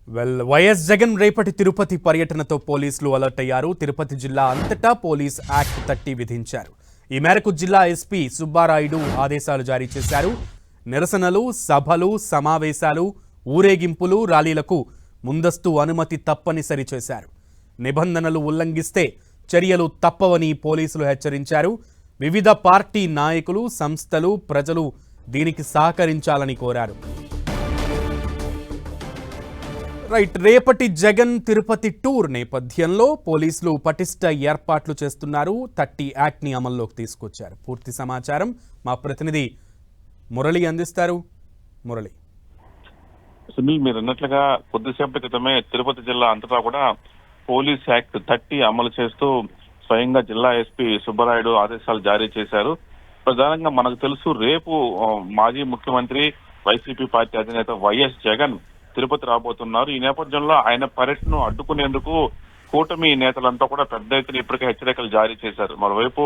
YS Jagan రేపటి తిరుపతి పర్యటనతో పోలీసులు alert అయ్యారు. తిరుపతి జిల్లా అంతటా పోలీస్ యాక్ట్ 30 విధించారు. ఈ మేరకు జిల్లా ఎస్పీ సుబ్బారాయుడు ఆదేశాలు జారీ చేశారు. నిరసనలు, సభలు, సమావేశాలు, ఊరేగింపులు, ర్యాలీలకు ముందస్తు అనుమతి తప్పనిసరి చేశారు. నిబంధనలు ఉల్లంఘిస్తే చర్యలు తప్పవని పోలీసులు హెచ్చరించారు. వివిధ పార్టీ నాయకులు, సంస్థలు, ప్రజలు దీనికి సహకరించాలని కోరారు. రేపటి జగన్ తిరుపతి టూర్ నేపథ్యంలో పోలీసులు పటిష్ట ఏర్పాట్లు చేస్తున్నారు. 30 యాక్ట్ ని అమల్లోకి తీసుకొచ్చారు. పూర్తి సమాచారం మా ప్రతినిధి మురళి అందిస్తారు. మురళి, సునీల్, మీరు అన్నట్లుగా కొద్దిసేపటి క్రితమే తిరుపతి జిల్లా అంతటా కూడా పోలీస్ యాక్ట్ 30 అమలు చేస్తూ స్వయంగా జిల్లా ఎస్పీ సుబ్బరాయుడు ఆదేశాలు జారీ చేశారు. ప్రధానంగా మనకు తెలుసు, రేపు మాజీ ముఖ్యమంత్రి వైసీపీ పార్టీ అధినేత వైఎస్ జగన్ తిరుపతి రాబోతున్నారు. ఈ నేపథ్యంలో ఆయన పర్యటనను అడ్డుకునేందుకు కూటమి నేతలంతా కూడా పెద్ద ఎత్తున ఇప్పటికే హెచ్చరికలు జారీ చేశారు. మరోవైపు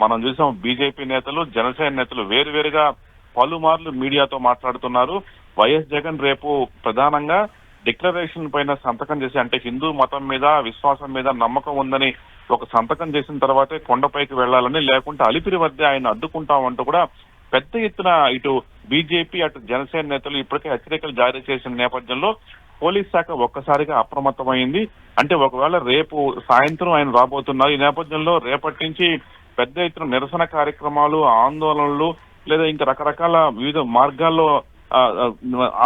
మనం చూసాం, బీజేపీ నేతలు, జనసేన నేతలు వేరువేరుగా పలుమార్లు మీడియాతో మాట్లాడుతున్నారు. వైఎస్ జగన్ రేపు ప్రధానంగా డిక్లరేషన్ పైన సంతకం చేసి, అంటే హిందూ మతం మీద, విశ్వాసం మీద నమ్మకం ఉందని ఒక సంతకం చేసిన తర్వాతే కొండపైకి వెళ్లాలని, లేకుంటే అలిపిరి వద్ద ఆయన అడ్డుకుంటామంటూ కూడా పెద్ద ఎత్తున ఇటు బీజేపీ, అటు జనసేన నేతలు ఇప్పటికే హెచ్చరికలు జారీ చేసిన నేపథ్యంలో పోలీస్ శాఖ ఒక్కసారిగా అప్రమత్తమైంది. అంటే ఒకవేళ రేపు సాయంత్రం ఆయన రాబోతున్నారు. ఈ నేపథ్యంలో రేపటి నుంచి పెద్ద ఎత్తున నిరసన కార్యక్రమాలు, ఆందోళనలు, లేదా ఇంకా రకరకాల వివిధ మార్గాల్లో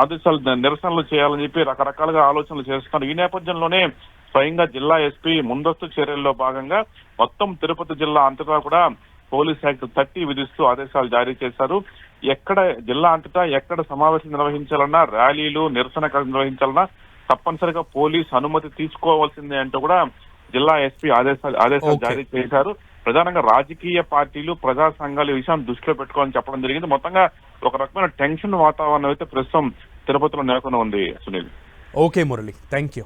ఆదేశాలు, నిరసనలు చేయాలని చెప్పి రకరకాలుగా ఆలోచనలు చేస్తున్నారు. ఈ నేపథ్యంలోనే స్వయంగా జిల్లా ఎస్పీ ముందస్తు చర్యల్లో భాగంగా మొత్తం తిరుపతి జిల్లా అంతటా కూడా పోలీస్ యాక్ట్ 30 విధిస్తూ ఆదేశాలు జారీ చేశారు. ఎక్కడ జిల్లా అంతటా ఎక్కడ సమావేశం నిర్వహించాలన్నా, ర్యాలీలు, నిరసన నిర్వహించాలన్నా తప్పనిసరిగా పోలీస్ అనుమతి తీసుకోవాల్సిందే అంటూ కూడా జిల్లా ఎస్పీ ఆదేశాలు జారీ చేశారు. ప్రధానంగా రాజకీయ పార్టీలు, ప్రజా సంఘాలు ఈ విషయాన్ని దృష్టిలో పెట్టుకోవాలని చెప్పడం జరిగింది. మొత్తంగా ఒక రకమైన టెన్షన్ వాతావరణం అయితే ప్రస్తుతం తిరుపతిలో నెలకొని ఉంది. Sunil. Okay Murali, thank you.